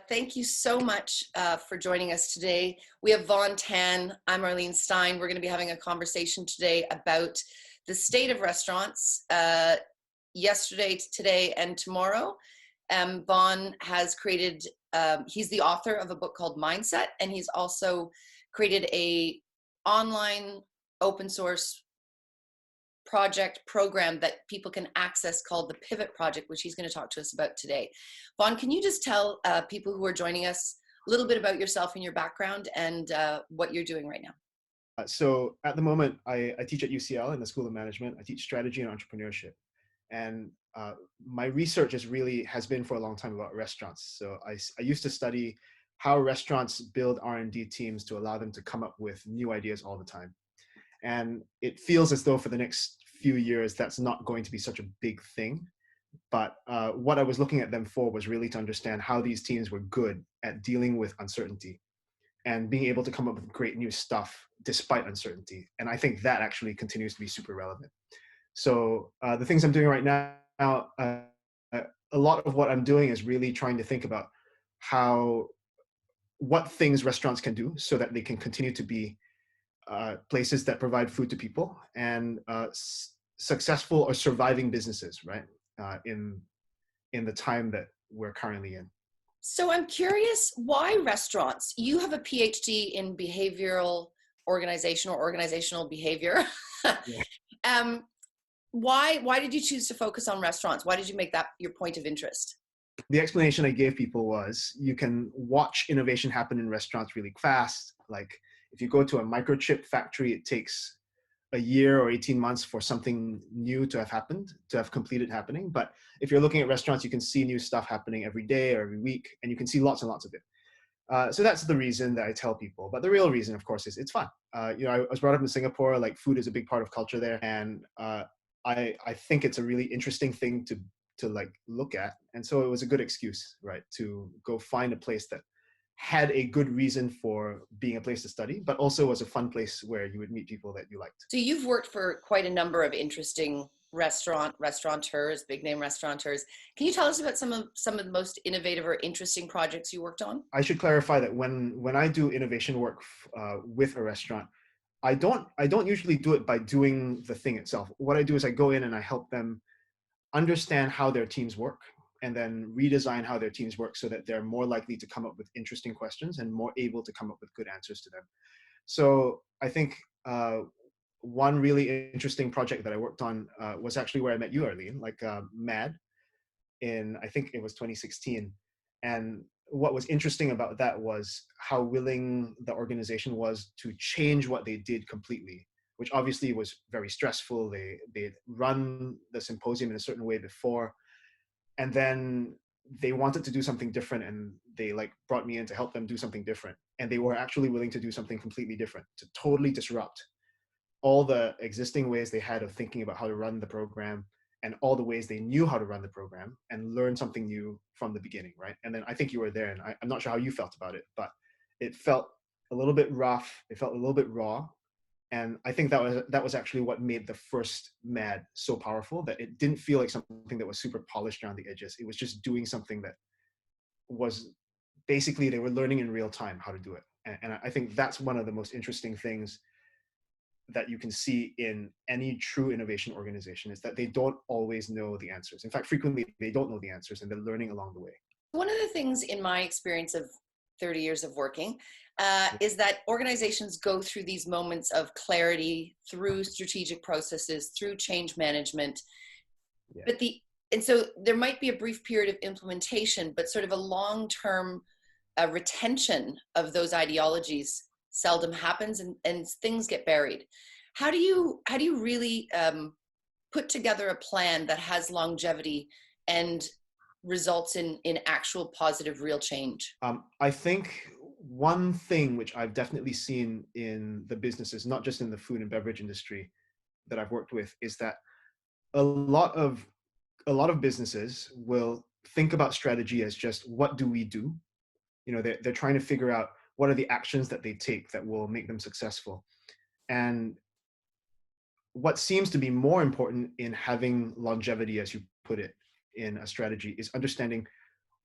Thank you so much for joining us today. We have Vaughn. I'm Arlene Stein. We're going to be having a conversation today about the state of restaurants yesterday, today, and tomorrow. Vaughn has created, he's the author of a book called Mindset, and he's also created a online open source program that people can access called the Pivot Project, which he's going to talk to us about today. Vaughn, can you just tell people who are joining us a little bit about yourself and your background and what you're doing right now? So at the moment, I teach at UCL in the School of Management. I teach strategy and entrepreneurship. And my research has been for a long time about restaurants. So I used to study how restaurants build R&D teams to allow them to come up with new ideas all the time. And it feels as though for the next few years, that's not going to be such a big thing. But what I was looking at them for was really to understand how these teams were good at dealing with uncertainty and being able to come up with great new stuff despite uncertainty. And I think that actually continues to be super relevant. So the things I'm doing right now, a lot of what I'm doing is really trying to think about what things restaurants can do so that they can continue to be places that provide food to people and successful or surviving businesses, right? In the time that we're currently in. So I'm curious, why restaurants? You have a PhD in behavioral organizational behavior. Yeah. Why did you choose to focus on restaurants? Why did you make that your point of interest? The explanation I gave people was you can watch innovation happen in restaurants really fast. Like if you go to a microchip factory, it takes a year or 18 months for something new to have completed happening. But if you're looking at restaurants, you can see new stuff happening every day or every week, and you can see lots and lots of it. So that's the reason that I tell people. But the real reason, of course, is it's fun. I was brought up in Singapore. Like food is a big part of culture there, and I think it's a really interesting thing to like look at. And so it was a good excuse, right, to go find a place that had a good reason for being a place to study, but also was a fun place where you would meet people that you liked. So you've worked for quite a number of interesting restaurateurs, big name restaurateurs. Can you tell us about some of the most innovative or interesting projects you worked on? I should clarify that when I do innovation work with a restaurant, I don't usually do it by doing the thing itself. What I do is I go in and I help them understand how their teams work and then redesign how their teams work so that they're more likely to come up with interesting questions and more able to come up with good answers to them. So I think one really interesting project that I worked on was actually where I met you, Arlene, like MAD in, I think it was 2016. And what was interesting about that was how willing the organization was to change what they did completely, which obviously was very stressful. They'd run the symposium in a certain way before, and then they wanted to do something different, and they like brought me in to help them do something different. And they were actually willing to do something completely different, to totally disrupt all the existing ways they had of thinking about how to run the program and all the ways they knew how to run the program, and learn something new from the beginning, right? And then I think you were there, and I'm not sure how you felt about it, but it felt a little bit rough. It felt a little bit raw. And I think that was actually what made the first MAD so powerful, that it didn't feel like something that was super polished around the edges. It was just doing something that was basically, they were learning in real time how to do it. And I think that's one of the most interesting things that you can see in any true innovation organization, is that they don't always know the answers. In fact, frequently they don't know the answers, and they're learning along the way. One of the things in my experience of 30 years of working is that organizations go through these moments of clarity through strategic processes, through change management. Yeah. And so there might be a brief period of implementation, but sort of a long-term retention of those ideologies seldom happens, and things get buried. How do you really put together a plan that has longevity and results in actual positive real change? I think one thing which I've definitely seen in the businesses, not just in the food and beverage industry that I've worked with, is that a lot of businesses will think about strategy as just, what do we do? They're trying to figure out what are the actions that they take that will make them successful. And what seems to be more important in having longevity, as you put it, in a strategy, is understanding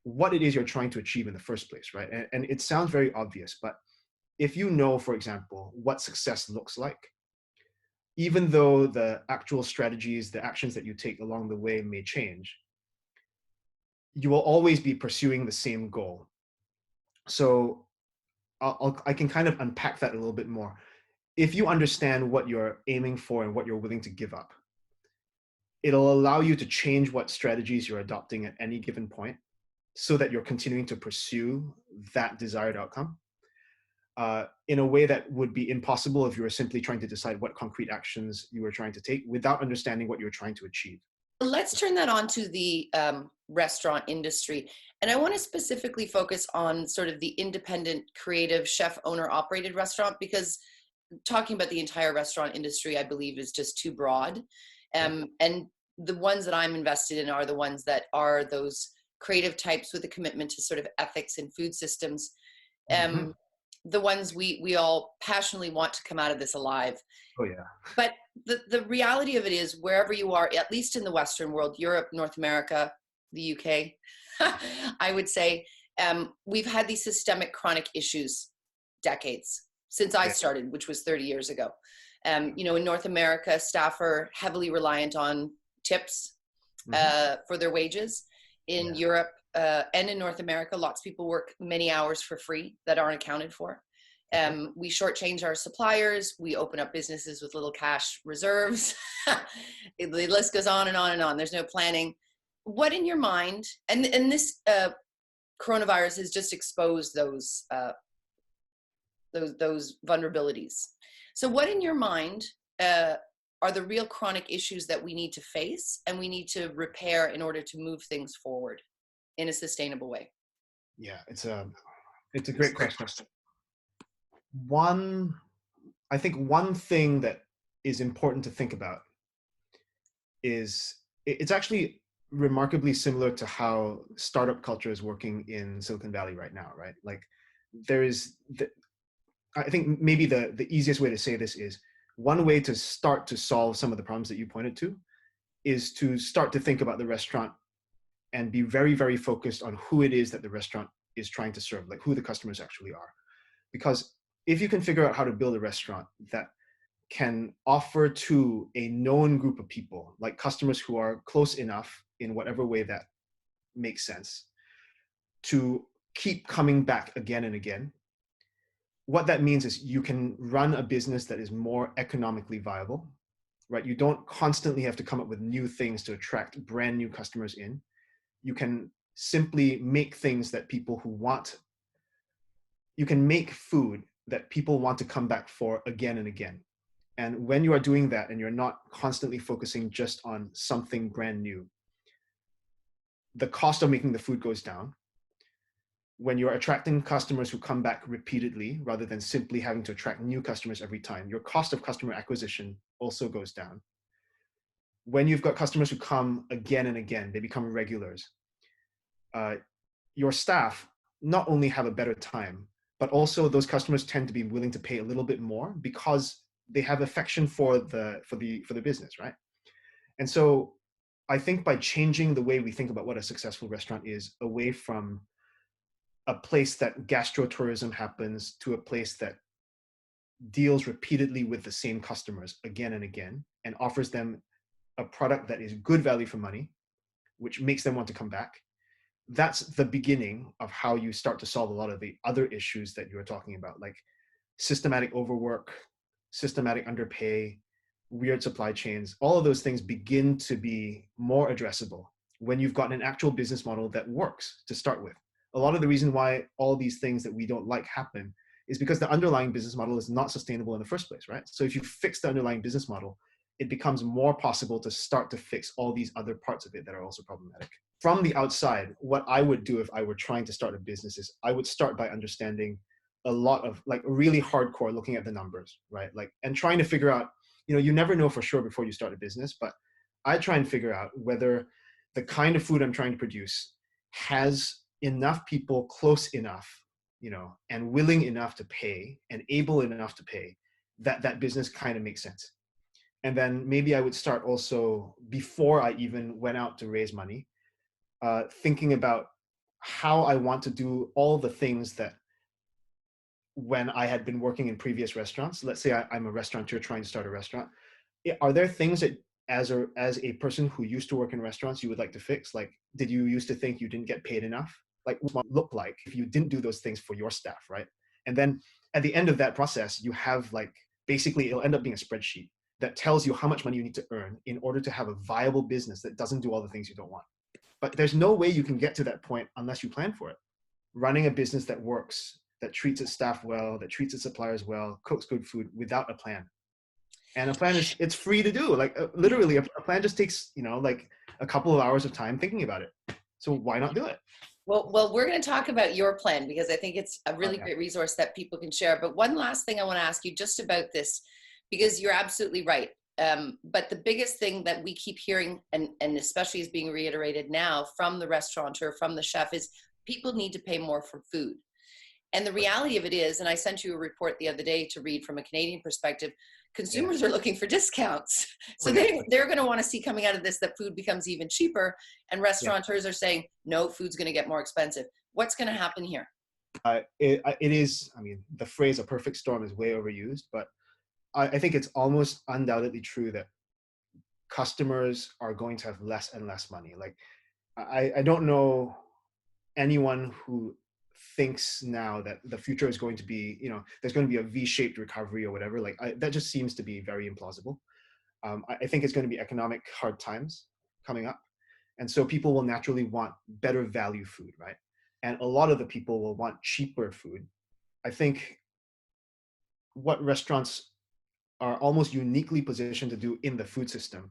what it is you're trying to achieve in the first place, right? And it sounds very obvious, but if you know, for example, what success looks like, even though the actual strategies, the actions that you take along the way may change, you will always be pursuing the same goal. So I can kind of unpack that a little bit more. If you understand what you're aiming for and what you're willing to give up, it'll allow you to change what strategies you're adopting at any given point so that you're continuing to pursue that desired outcome in a way that would be impossible if you were simply trying to decide what concrete actions you were trying to take without understanding what you're trying to achieve. Let's turn that on to the restaurant industry. And I want to specifically focus on sort of the independent, creative, chef owner operated restaurant, because talking about the entire restaurant industry, I believe, is just too broad. And the ones that I'm invested in are the ones that are those creative types with a commitment to sort of ethics and food systems. Mm-hmm. The ones we all passionately want to come out of this alive. Oh, yeah. But the reality of it is, wherever you are, at least in the Western world, Europe, North America, the UK, I would say, we've had these systemic chronic issues decades since I started, which was 30 years ago. In North America, staff are heavily reliant on tips for their wages. In Europe and in North America, lots of people work many hours for free that aren't accounted for. We shortchange our suppliers. We open up businesses with little cash reserves. The list goes on and on and on. There's no planning. What in your mind, and this coronavirus has just exposed those vulnerabilities. So what in your mind are the real chronic issues that we need to face and we need to repair in order to move things forward in a sustainable way? Yeah, it's a great question. I think one thing that is important to think about is it's actually remarkably similar to how startup culture is working in Silicon Valley right now, right? Like I think maybe the easiest way to say this is, one way to start to solve some of the problems that you pointed to is to start to think about the restaurant and be very, very focused on who it is that the restaurant is trying to serve, like who the customers actually are. Because if you can figure out how to build a restaurant that can offer to a known group of people, like customers who are close enough in whatever way that makes sense, to keep coming back again and again, what that means is you can run a business that is more economically viable, right? You don't constantly have to come up with new things to attract brand new customers in. You can simply make things that people who want, you can make food that people want to come back for again and again. And when you are doing that and you're not constantly focusing just on something brand new, the cost of making the food goes down. When you're attracting customers who come back repeatedly, rather than simply having to attract new customers every time, your cost of customer acquisition also goes down. When you've got customers who come again and again, they become regulars. Your staff not only have a better time, but also those customers tend to be willing to pay a little bit more because they have affection for the business, right? And so I think by changing the way we think about what a successful restaurant is, away from a place that gastro-tourism happens to a place that deals repeatedly with the same customers again and again and offers them a product that is good value for money, which makes them want to come back, that's the beginning of how you start to solve a lot of the other issues that you were talking about, like systematic overwork, systematic underpay, weird supply chains. All of those things begin to be more addressable when you've got an actual business model that works to start with. A lot of the reason why all these things that we don't like happen is because the underlying business model is not sustainable in the first place, right? So if you fix the underlying business model, it becomes more possible to start to fix all these other parts of it that are also problematic. From the outside, what I would do if I were trying to start a business is I would start by understanding a lot of, like, really hardcore looking at the numbers, right? Like, and trying to figure out, you never know for sure before you start a business, but I try and figure out whether the kind of food I'm trying to produce has enough people close enough, and willing enough to pay and able enough to pay that that business kind of makes sense. And then maybe I would start also, before I even went out to raise money, thinking about how I want to do all the things that when I had been working in previous restaurants, let's say I'm a restaurateur trying to start a restaurant. Are there things that as a person who used to work in restaurants you would like to fix? Like, did you used to think you didn't get paid enough? Like, what would it look like if you didn't do those things for your staff, right? And then at the end of that process, you have like, basically it'll end up being a spreadsheet that tells you how much money you need to earn in order to have a viable business that doesn't do all the things you don't want. But there's no way you can get to that point unless you plan for it. Running a business that works, that treats its staff well, that treats its suppliers well, cooks good food without a plan. And a plan is, it's free to do. Like literally, a plan just takes, like a couple of hours of time thinking about it. So why not do it? Well, we're going to talk about your plan because I think it's a really great resource that people can share. But one last thing I want to ask you just about this, because you're absolutely right. But the biggest thing that we keep hearing, and especially is being reiterated now from the restaurateur, from the chef, is people need to pay more for food. And the reality of it is, and I sent you a report the other day to read from a Canadian perspective, consumers are looking for discounts. So they're going to want to see coming out of this that food becomes even cheaper. And restaurateurs are saying, no, food's going to get more expensive. What's going to happen here? It is, I mean, the phrase a perfect storm is way overused, but I think it's almost undoubtedly true that customers are going to have less and less money. Like, I don't know anyone who thinks now that the future is going to be, there's going to be a V-shaped recovery or whatever. Like that just seems to be very implausible. I think it's going to be economic hard times coming up. And so people will naturally want better value food, right? And a lot of the people will want cheaper food. I think what restaurants are almost uniquely positioned to do in the food system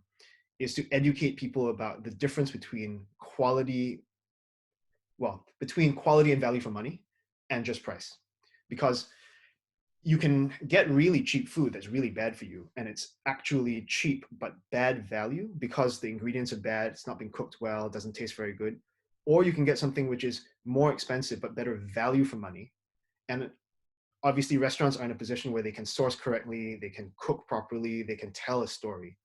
is to educate people about the difference between quality and value for money and just price. Because you can get really cheap food that's really bad for you, and it's actually cheap but bad value because the ingredients are bad, it's not been cooked well, it doesn't taste very good. Or you can get something which is more expensive but better value for money. And obviously restaurants are in a position where they can source correctly, they can cook properly, they can tell a story.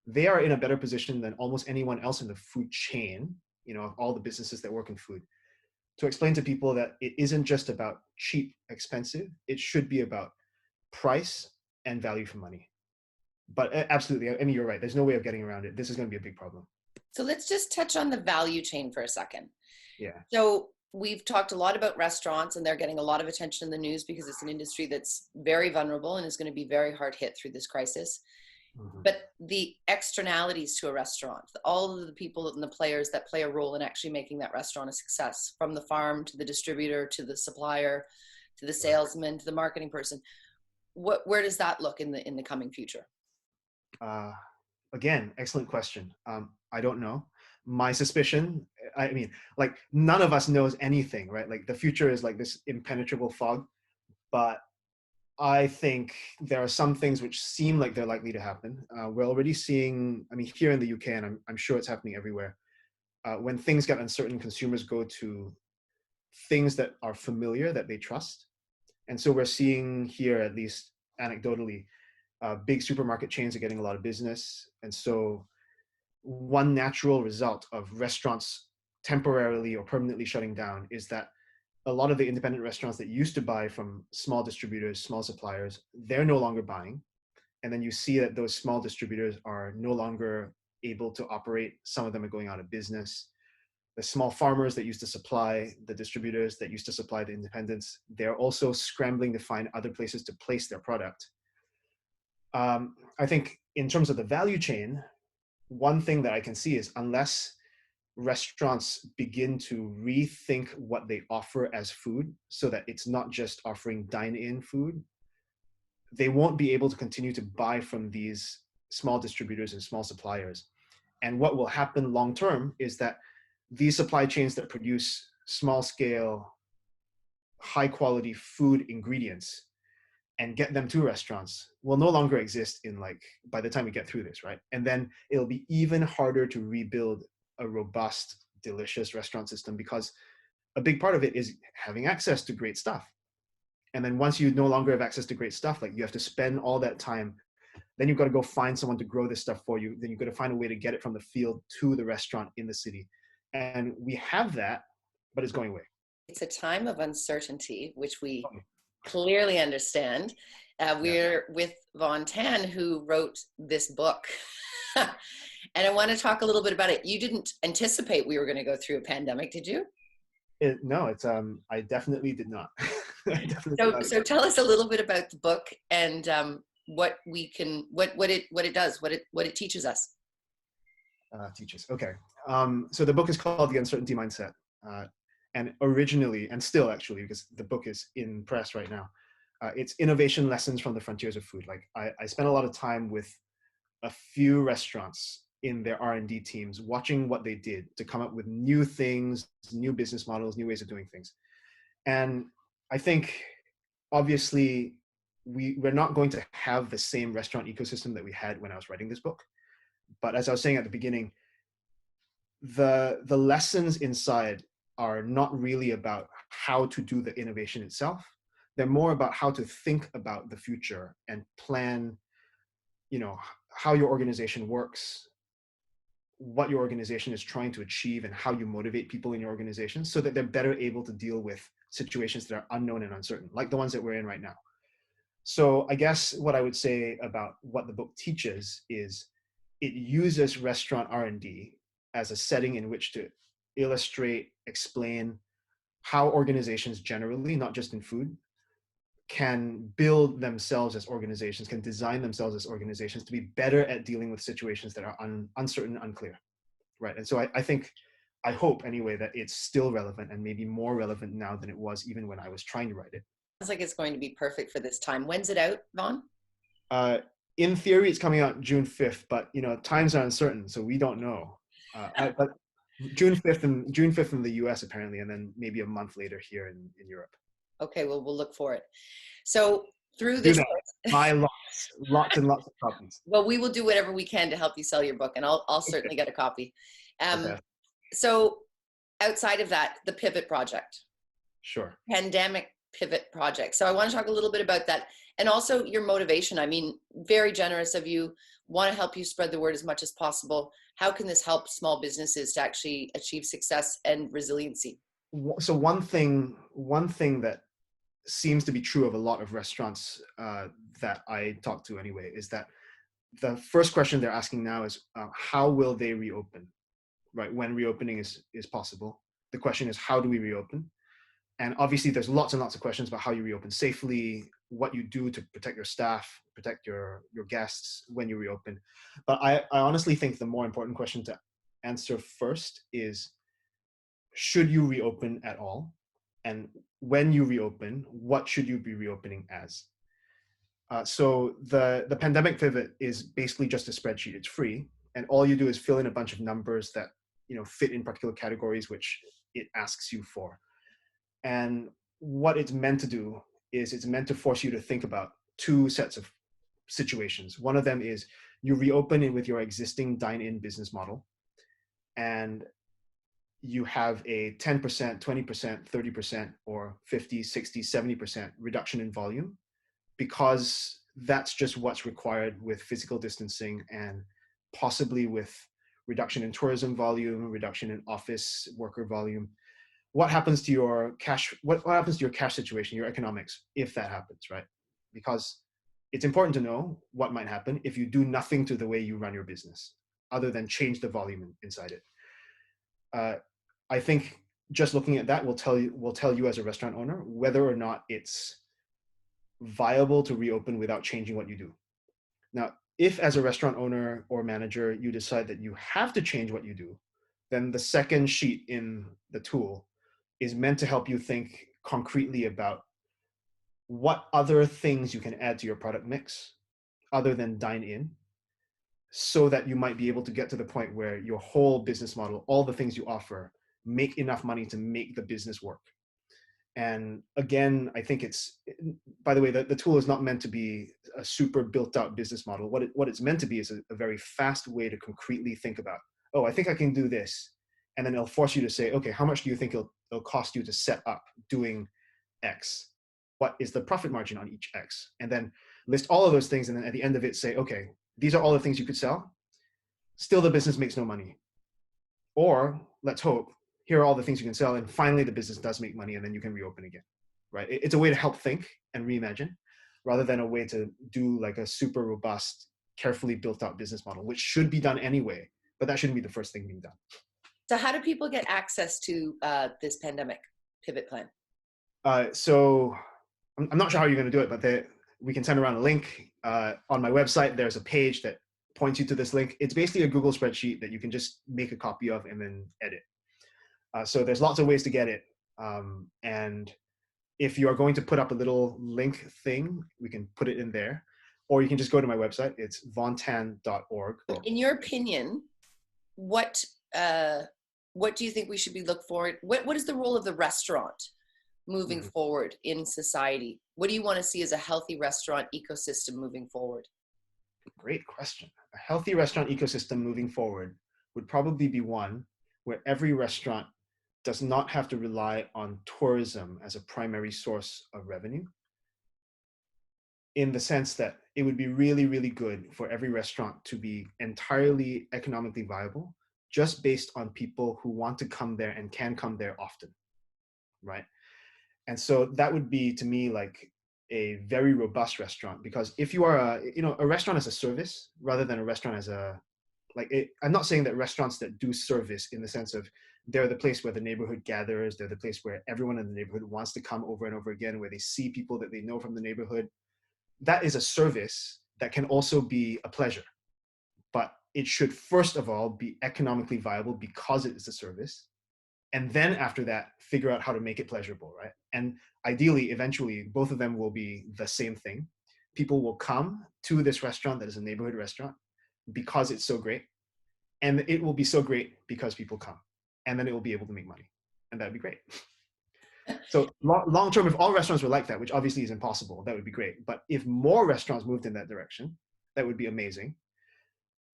They are in a better position than almost anyone else in the food chain, of all the businesses that work in food, to explain to people that it isn't just about cheap, expensive. It should be about price and value for money. But absolutely, I mean, you're right. There's no way of getting around it. This is going to be a big problem. So let's just touch on the value chain for a second. Yeah. So we've talked a lot about restaurants, and they're getting a lot of attention in the news because it's an industry that's very vulnerable and is going to be very hard hit through this crisis. Mm-hmm. But the externalities to a restaurant, all of the people and the players that play a role in actually making that restaurant a success, from the farm to the distributor to the supplier to the salesman to the marketing person, where does that look in the coming future? Again, excellent question. I don't know. My suspicion, I mean, like none of us knows anything, right? Like the future is like this impenetrable fog, but I think there are some things which seem like they're likely to happen. We're already seeing, I mean, here in the UK, and I'm sure it's happening everywhere, when things get uncertain, consumers go to things that are familiar, that they trust. And so we're seeing here, at least anecdotally, big supermarket chains are getting a lot of business. And so one natural result of restaurants temporarily or permanently shutting down is that a lot of the independent restaurants that used to buy from small distributors, small suppliers, they're no longer buying. And then you see that those small distributors are no longer able to operate. Some of them are going out of business. The small farmers that used to supply the distributors, that used to supply the independents, they're also scrambling to find other places to place their product. I think in terms of the value chain, one thing that I can see is unless restaurants begin to rethink what they offer as food so that it's not just offering dine-in food, they won't be able to continue to buy from these small distributors and small suppliers. And what will happen long-term is that these supply chains that produce small-scale, high-quality food ingredients and get them to restaurants will no longer exist by the time we get through this, right? And then it'll be even harder to rebuild a robust, delicious restaurant system because a big part of it is having access to great stuff. And then once you no longer have access to great stuff, like you have to spend all that time, then you've got to go find someone to grow this stuff for you. Then you've got to find a way to get it from the field to the restaurant in the city. And we have that, but it's going away. It's a time of uncertainty, which we Okay. clearly understand. Yeah. We're with Vaughn, who wrote this book. And I want to talk a little bit about it. You didn't anticipate we were going to go through a pandemic, did you? No, it's I definitely did not. I definitely did So, not. so tell us a little bit about the book and what we can, what it does, what it teaches us. Teaches. Okay. So the book is called The Uncertainty Mindset. And originally, and still actually, because the book is in press right now, it's innovation lessons from the frontiers of food. Like I spent a lot of time with a few restaurants in their R&D teams, watching what they did to come up with new things, new business models, new ways of doing things. And I think, obviously, we're not going to have the same restaurant ecosystem that we had when I was writing this book. But as I was saying at the beginning, the lessons inside are not really about how to do the innovation itself. They're more about how to think about the future and plan, how your organization works, what your organization is trying to achieve, and how you motivate people in your organization so that they're better able to deal with situations that are unknown and uncertain, like the ones that we're in right now. So I guess what I would say about what the book teaches is it uses restaurant R&D as a setting in which to illustrate, explain how organizations generally, not just in food, can build themselves as organizations, can design themselves as organizations to be better at dealing with situations that are uncertain, unclear, right? And so I think, I hope anyway, that it's still relevant and maybe more relevant now than it was even when I was trying to write it. Sounds like it's going to be perfect for this time. When's it out, Vaughn? Uh, in theory, it's coming out June 5th, but times are uncertain, so we don't know. But June 5th in the US apparently, and then maybe a month later here in Europe. Okay, well, we'll look for it. So through Do this, that. Buy lots and lots of copies. well, we will do whatever we can to help you sell your book, and I'll certainly get a copy. Okay. So outside of that, the Pivot Project, Sure. pandemic pivot project. So I want to talk a little bit about that, and also your motivation. I mean, very generous of you. Want to help you spread the word as much as possible. How can this help small businesses to actually achieve success and resiliency? So one thing that seems to be true of a lot of restaurants that I talk to anyway is that the first question they're asking now is how will they reopen, right? When reopening is possible. The question is, how do we reopen? And obviously there's lots and lots of questions about how you reopen safely, what you do to protect your staff, protect your guests when you reopen. But I honestly think the more important question to answer first is, should you reopen at all? And when you reopen, what should you be reopening as? So the pandemic pivot is basically just a spreadsheet. It's free, and all you do is fill in a bunch of numbers that fit in particular categories which it asks you for. And what it's meant to do is it's meant to force you to think about two sets of situations. One of them is you reopen it with your existing dine-in business model, and you have a 10%, 20%, 30%, or 50, 60, 70% reduction in volume, because that's just what's required with physical distancing and possibly with reduction in tourism volume, reduction in office worker volume. What happens to your cash? What happens to your cash situation, your economics, if that happens, right? Because it's important to know what might happen if you do nothing to the way you run your business, other than change the volume inside it. I think just looking at that will tell you as a restaurant owner whether or not it's viable to reopen without changing what you do. Now, if as a restaurant owner or manager you decide that you have to change what you do, then the second sheet in the tool is meant to help you think concretely about what other things you can add to your product mix other than dine in, so that you might be able to get to the point where your whole business model, all the things you offer, make enough money to make the business work. And again, I think by the way, the tool is not meant to be a super built out business model. What it's meant to be is a very fast way to concretely think about, oh, I think I can do this. And then it'll force you to say, okay, how much do you think it'll cost you to set up doing X? What is the profit margin on each X? And then list all of those things. And then at the end of it, say, okay, these are all the things you could sell. Still, the business makes no money. Or let's hope here are all the things you can sell, and finally the business does make money, and then you can reopen again, right? It's a way to help think and reimagine, rather than a way to do like a super robust, carefully built out business model, which should be done anyway, but that shouldn't be the first thing being done. So how do people get access to this pandemic pivot plan? So I'm not sure how you're going to do it, but we can send around a link. On my website, there's a page that points you to this link. It's basically a Google spreadsheet that you can just make a copy of and then edit. So there's lots of ways to get it. And if you are going to put up a little link thing, we can put it in there. Or you can just go to my website. It's vaughntan.org. In your opinion, what do you think we should be looking for? What is the role of the restaurant moving forward in society? What do you want to see as a healthy restaurant ecosystem moving forward? Great question. A healthy restaurant ecosystem moving forward would probably be one where every restaurant does not have to rely on tourism as a primary source of revenue, in the sense that it would be really, really good for every restaurant to be entirely economically viable, just based on people who want to come there and can come there often, right? And so that would be, to me, like a very robust restaurant, because if you are a restaurant as a service rather than a restaurant as a, I'm not saying that restaurants that do service in the sense of they're the place where the neighborhood gathers, they're the place where everyone in the neighborhood wants to come over and over again, where they see people that they know from the neighborhood. That is a service that can also be a pleasure, but it should first of all be economically viable because it is a service. And then after that, figure out how to make it pleasurable, right? And ideally, eventually, both of them will be the same thing. People will come to this restaurant that is a neighborhood restaurant because it's so great. And it will be so great because people come. And then it will be able to make money. And that'd be great. So long term, if all restaurants were like that, which obviously is impossible, that would be great. But if more restaurants moved in that direction, that would be amazing.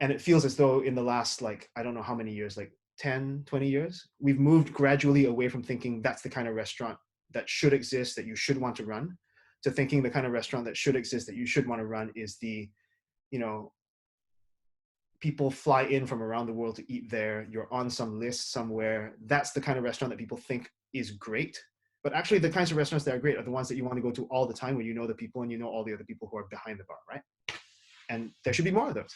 And it feels as though in the last, I don't know how many years, 10, 20 years, we've moved gradually away from thinking that's the kind of restaurant that should exist, that you should want to run, to thinking the kind of restaurant that should exist, that you should want to run is the, people fly in from around the world to eat there, you're on some list somewhere. That's the kind of restaurant that people think is great. But actually the kinds of restaurants that are great are the ones that you want to go to all the time, when you know the people and you know all the other people who are behind the bar, right? And there should be more of those.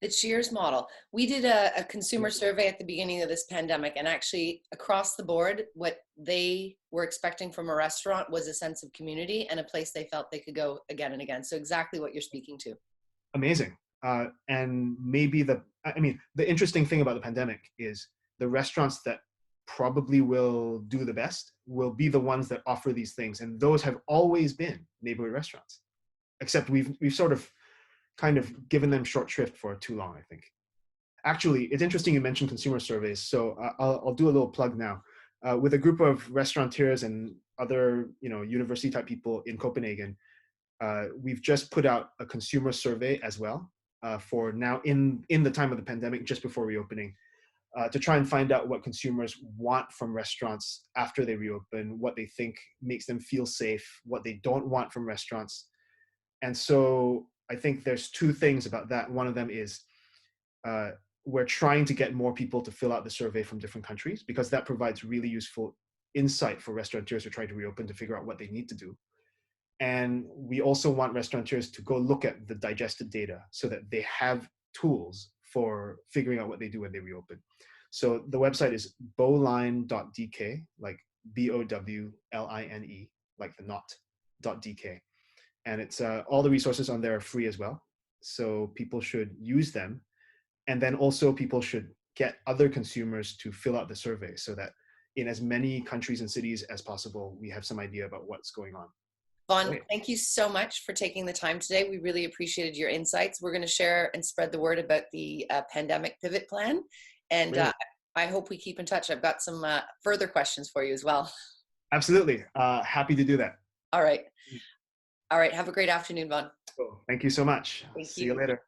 The Cheers model. We did a consumer survey at the beginning of this pandemic, and actually across the board, what they were expecting from a restaurant was a sense of community and a place they felt they could go again and again. So exactly what you're speaking to. Amazing. And maybe the interesting thing about the pandemic is the restaurants that probably will do the best will be the ones that offer these things. And those have always been neighborhood restaurants, except we've sort of kind of given them short shrift for too long, I think. Actually, it's interesting you mentioned consumer surveys. So I'll do a little plug now. With a group of restaurateurs and other, university type people in Copenhagen, we've just put out a consumer survey as well for now in the time of the pandemic, just before reopening, to try and find out what consumers want from restaurants after they reopen, what they think makes them feel safe, what they don't want from restaurants. And so I think there's two things about that. One of them is we're trying to get more people to fill out the survey from different countries, because that provides really useful insight for restaurateurs who are trying to reopen to figure out what they need to do. And we also want restaurateurs to go look at the digested data so that they have tools for figuring out what they do when they reopen. So the website is bowline.dk, like BOWLINE, like the knot.dk. And it's all the resources on there are free as well. So people should use them. And then also people should get other consumers to fill out the survey so that in as many countries and cities as possible, we have some idea about what's going on. Vaughn, thank you so much for taking the time today. We really appreciated your insights. We're going to share and spread the word about the pandemic pivot plan. And I hope we keep in touch. I've got some further questions for you as well. Absolutely. Happy to do that. All right. All right. Have a great afternoon, Vaughn. Cool. Thank you so much. See you later.